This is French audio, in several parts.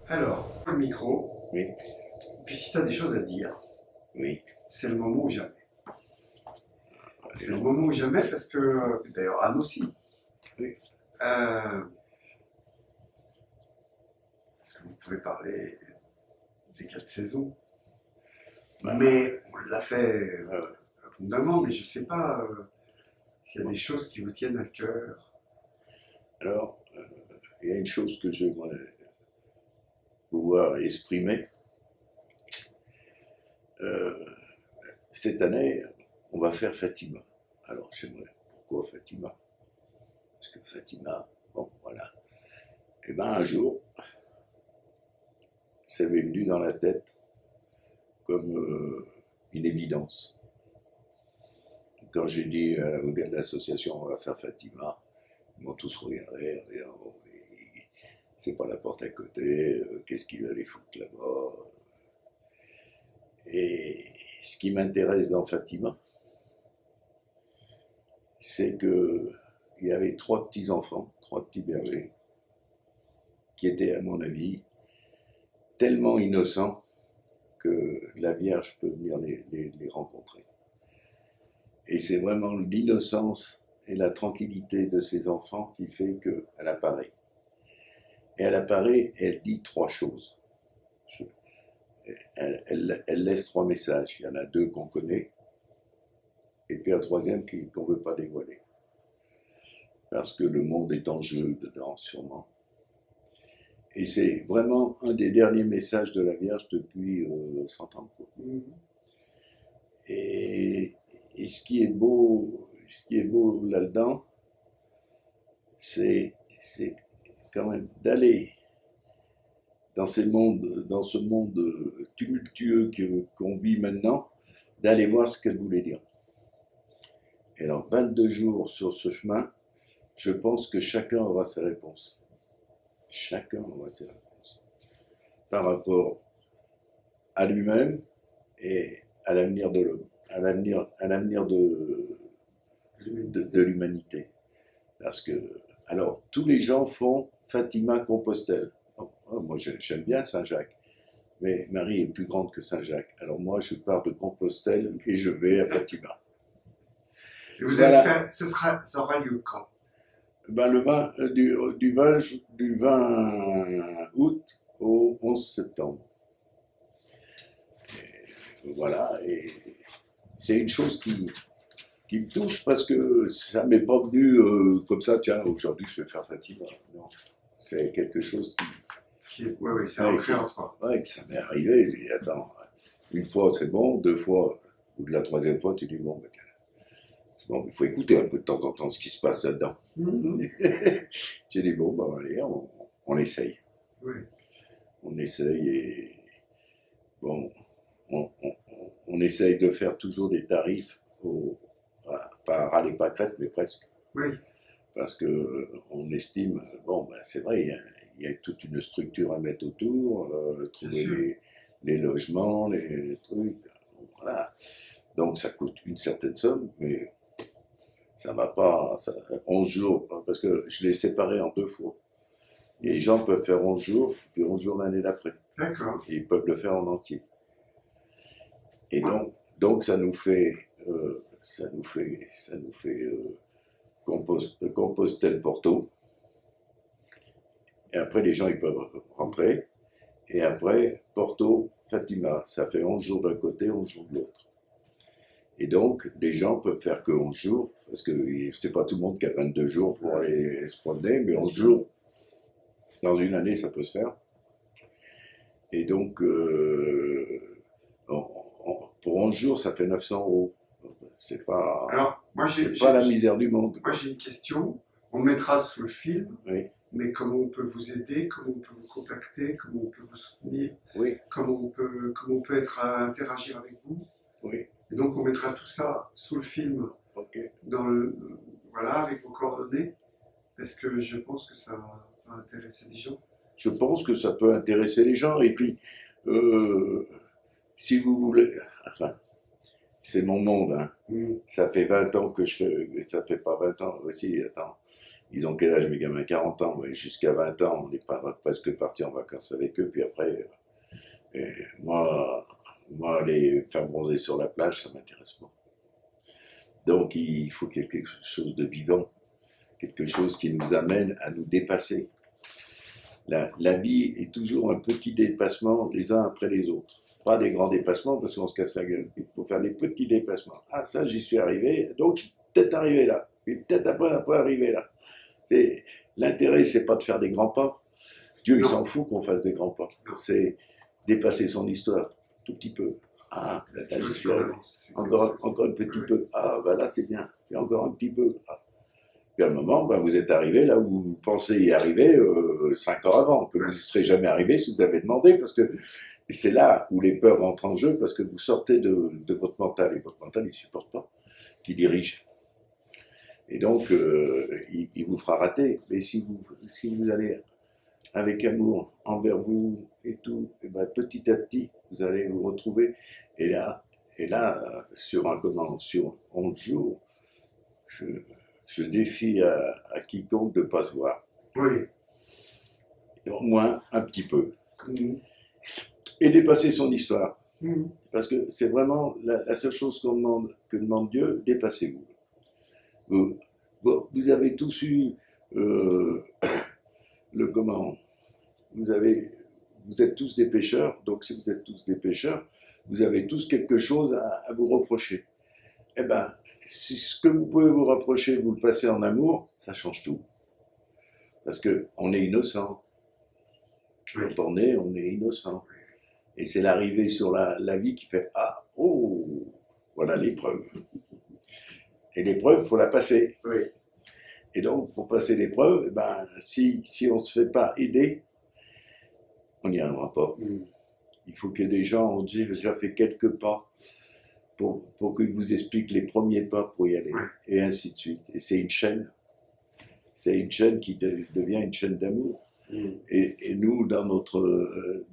Alors, le micro, Oui, puis si tu as des choses à dire, oui. c'est le moment ou jamais. C'est le Alors, moment ou jamais parce que, d'ailleurs Anne aussi, oui. euh, parce que vous pouvez parler des 4 saisons, Bah, mais on l'a fait euh, abondamment, mais je ne sais pas s'il y a des choses qui vous tiennent à cœur. alors, il y a une chose que j'aimerais pouvoir exprimer. Euh, cette année, on va faire Fatima. Alors, j'aimerais. Pourquoi Fatima? Parce que Fatima, bon, voilà. Et bien, un jour, ça m'est venu dans la tête comme une évidence. Quand j'ai dit aux gars de l'association, on va faire Fatima, ils m'ont tous regardé, en disant, oh, c'est pas la porte à côté, qu'est-ce qu'il va aller foutre là-bas? Et ce qui m'intéresse dans Fatima, c'est que il y avait trois petits enfants, trois petits bergers, qui étaient, à mon avis, tellement innocents que la Vierge peut venir les rencontrer. Et c'est vraiment l'innocence et la tranquillité de ces enfants qui fait qu'elle apparaît. Et elle apparaît et elle dit trois choses. Elle laisse trois messages. Il y en a deux qu'on connaît, et puis un troisième qu'on ne veut pas dévoiler. Parce que le monde est en jeu dedans, sûrement. Et c'est vraiment un des derniers messages de la Vierge depuis 100 ans. Et, et ce qui est beau là-dedans, c'est quand même d'aller dans ce monde tumultueux qu'on vit maintenant, d'aller voir ce qu'elle voulait dire. Et alors, 22 jours sur ce chemin, je pense que chacun aura ses réponses. Chacun aura ses réponses. Par rapport à lui-même et à l'avenir de l'homme, à l'avenir de l'humanité. Parce que, alors, tous les gens font Fatima Compostelle. Oh, moi, j'aime bien Saint-Jacques, mais Marie est plus grande que Saint-Jacques. Alors moi, je pars de Compostelle et je vais à Fatima. Et vous allez Voilà. faire, ça aura lieu quand? Ben, le 20, du 20 août au 11 septembre. Et voilà, et c'est une chose qui me touche parce que ça m'est pas venu comme ça, tiens, aujourd'hui je vais faire Fatima. Non, c'est quelque chose Ouais, ouais, c'est ouais, ancré en toi. ouais, que ça m'est arrivé. Et attends, une fois c'est bon, deux fois, ou de la troisième fois, tu dis bon, ben, bon, il faut écouter un peu de temps en temps ce qui se passe là-dedans. J'ai dit bon, ben allez, on essaye. Ouais. On essaye et bon, on essaye de faire toujours des tarifs pas râler pas crête, mais presque. Oui, Parce que on estime, bon, ben, c'est vrai, il y a toute une structure à mettre autour, bien trouver sûr. les logements, les trucs, voilà. Donc ça coûte une certaine somme, mais ça va pas, 11 jours, parce que je l'ai séparé en deux fois. Et les gens peuvent faire 11 jours, puis 11 jours l'année d'après. D'accord. Et ils peuvent le faire en entier. Et Ouais. donc ça nous fait Compostelle Porto. Et après, les gens, ils peuvent rentrer. Et après, Porto, Fatima. Ça fait 11 jours d'un côté, 11 jours de l'autre. Et donc, les gens peuvent faire que 11 jours, parce que c'est pas tout le monde qui a 22 jours pour aller se promener, mais 11 jours, dans une année, ça peut se faire. Et donc, pour 11 jours, ça fait 900 €. C'est pas, Alors, moi c'est pas la misère du monde, quoi. j'ai une question. On mettra sous le film, Oui, mais comment on peut vous aider, comment on peut vous contacter, comment on peut vous soutenir, oui, comment on peut être à interagir avec vous. oui, Et donc, on mettra tout ça sous le film, ok. dans le, voilà, avec vos coordonnées, parce que je pense que ça va intéresser des gens. Je pense que ça peut intéresser les gens. Et puis, euh, si vous voulez, enfin, c'est mon monde, hein. Mm. Ça fait 20 ans que je fais, ça fait pas 20 ans aussi, attends. Ils ont quel âge, mes gamins? 40 ans. Ouais, jusqu'à 20 ans, on est presque parti en vacances avec eux. Puis après, moi, les faire bronzer sur la plage, ça m'intéresse pas. Donc, il faut quelque chose de vivant, quelque chose qui nous amène à nous dépasser. La vie est toujours un petit dépassement les uns après les autres. Pas des grands dépassements parce qu'on se casse la gueule. Il faut faire des petits dépassements. Ah, ça, j'y suis arrivé, donc je suis peut-être arrivé là. Puis peut-être après arrivé là. L'intérêt, c'est pas de faire des grands pas. Dieu, il s'en fout qu'on fasse des grands pas. C'est dépasser son histoire, tout petit peu. Ah, là, j'y suis arrivé. Encore un petit peu. Ah, ben là, c'est bien. Puis encore un petit peu. Ah. Puis à un moment, ben, vous êtes arrivé là où vous pensez y arriver 5 ans avant, que vous n'y serez jamais arrivé si vous avez demandé, parce que c'est là où les peurs rentrent en jeu, parce que vous sortez de votre mental, et votre mental, il ne supporte pas, qui dirige. Et donc, il vous fera rater. Mais si vous allez avec amour envers vous et tout, et ben, petit à petit, vous allez vous retrouver. Et là sur 11 jours, je défie à quiconque de ne pas se voir. Oui. Et au moins un petit peu. Et dépasser son histoire. Parce que c'est vraiment la seule chose que demande Dieu, dépassez-vous. Vous avez tous eu le comment. Vous êtes tous des pécheurs, donc si vous êtes tous des pécheurs, vous avez tous quelque chose à vous reprocher. Eh bien, si ce que vous pouvez vous reprocher, vous le passez en amour, ça change tout. Parce qu'on est innocent. Quand on est innocent. Et c'est l'arrivée sur la vie qui fait « Ah, oh, voilà l'épreuve ». Et l'épreuve, il faut la passer. Oui. Et donc, pour passer l'épreuve, eh ben, si on ne se fait pas aider, on n'y arrivera pas. Il faut que des gens ont déjà fait quelques pas pour qu'ils vous expliquent les premiers pas pour y aller, et ainsi de suite. Et c'est une chaîne. C'est une chaîne qui devient une chaîne d'amour. Et nous, dans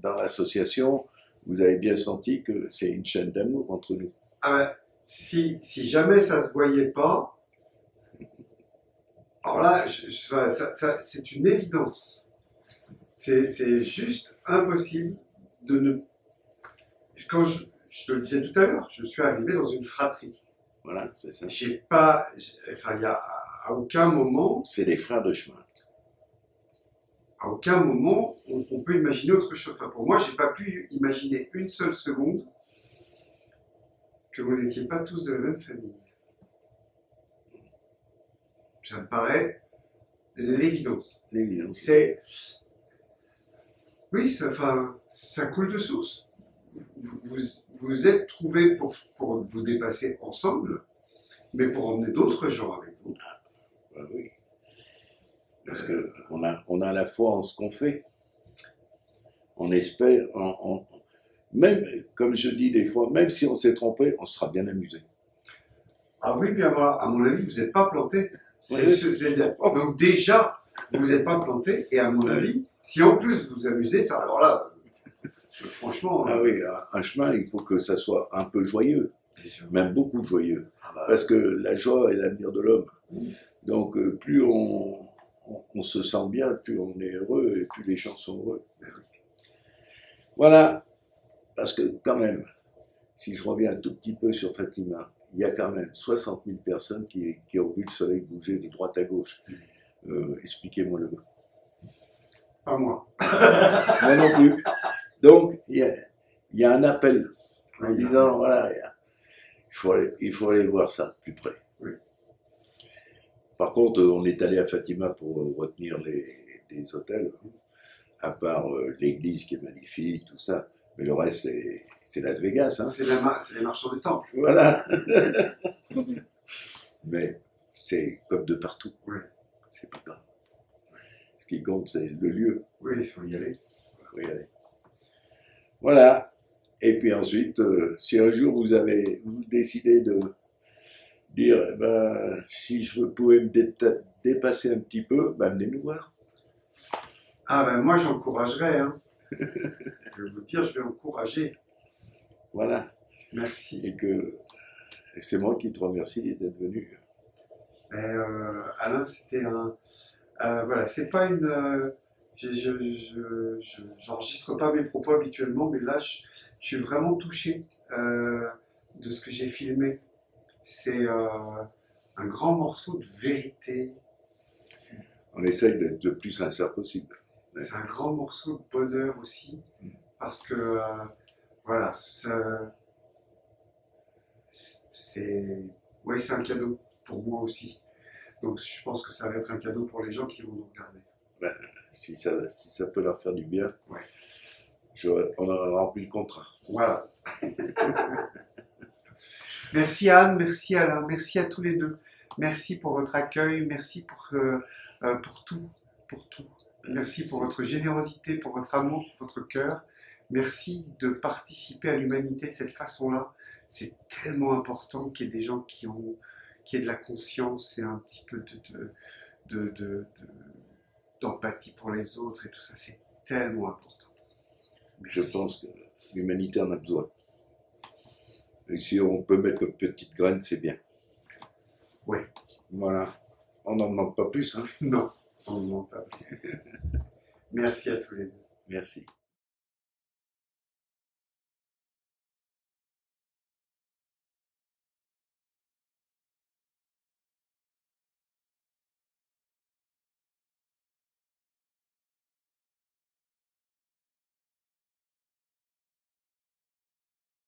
l'association, vous avez bien senti que c'est une chaîne d'amour entre nous. Ah ben, si jamais ça ne se voyait pas, alors là, c'est une évidence. C'est juste impossible de ne... Quand je te le disais tout à l'heure, je suis arrivé dans une fratrie. Voilà, c'est ça. Enfin, il y a à aucun moment... C'est des frères de chemin. À aucun moment, on peut imaginer autre chose. Enfin, pour moi, je n'ai pas pu imaginer une seule seconde que vous n'étiez pas tous de la même famille. Ça me paraît l'évidence. L'évidence. Oui, ça coule de source. Vous êtes trouvés pour vous dépasser ensemble, mais pour emmener d'autres gens avec vous. Ah, oui. Parce qu'on a la foi en ce qu'on fait. On espère, même, comme je dis des fois, même si on s'est trompé, on sera bien amusé. Ah oui, bien voilà, à mon avis, vous n'êtes pas planté. Ouais. Déjà, vous n'êtes pas planté, et à mon avis, si en plus vous amusez, ça, alors là, franchement... Ah oui, un chemin, il faut que ça soit un peu joyeux, même beaucoup joyeux. Ah bah, parce que la joie est l'avenir de l'homme. Donc, plus on se sent bien, plus on est heureux, et plus les gens sont heureux. Voilà, parce que quand même, si je reviens un tout petit peu sur Fatima, il y a quand même 60 000 personnes qui ont vu le soleil bouger de droite à gauche. Expliquez-moi le mot. pas moi. Moi non plus. Donc, il y a un appel en disant, voilà, il faut aller voir ça plus près. Oui. Par contre, on est allé à Fatima pour retenir les hôtels, à part l'église qui est magnifique, tout ça. Mais le reste, c'est Las Vegas. Hein. C'est les marchands du temple. Voilà. Mais c'est comme de partout. Oui. C'est pas grave. Ce qui compte, c'est le lieu. Oui, il faut y aller. Il faut y aller. Voilà. Et puis ensuite, si un jour vous décidez de dire, eh ben, si je pouvais me dépasser un petit peu, ben, venez nous voir. Ah ben moi j'encouragerais. Hein. Je vais vous dire, je vais encourager. Voilà. Merci. Et c'est moi qui te remercie d'être venu. Alain, c'était Voilà, c'est pas une. J'enregistre pas mes propos habituellement, mais là, je suis vraiment touché de ce que j'ai filmé. C'est un grand morceau de vérité. On essaye d'être le plus sincère possible. Ouais. C'est un grand morceau de bonheur aussi, parce que voilà, c'est ouais, c'est un cadeau pour moi aussi. Donc je pense que ça va être un cadeau pour les gens qui vont nous regarder. Ben, si ça peut leur faire du bien, Ouais. on aura rempli le contrat. Voilà. Merci Anne, merci Alain, merci à tous les deux. Merci pour votre accueil, merci pour tout, pour tout. Merci pour votre générosité, pour votre amour, pour votre cœur. Merci de participer à l'humanité de cette façon-là. C'est tellement important qu'il y ait des gens qui aient de la conscience et un petit peu d'empathie pour les autres et tout ça. C'est tellement important. Je Merci. pense que l'humanité en a besoin. Et si on peut mettre une petite graine, c'est bien. Oui. Voilà. On n'en demande pas plus. Hein. Non, on ne ment pas plus. Merci à tous les deux. Merci.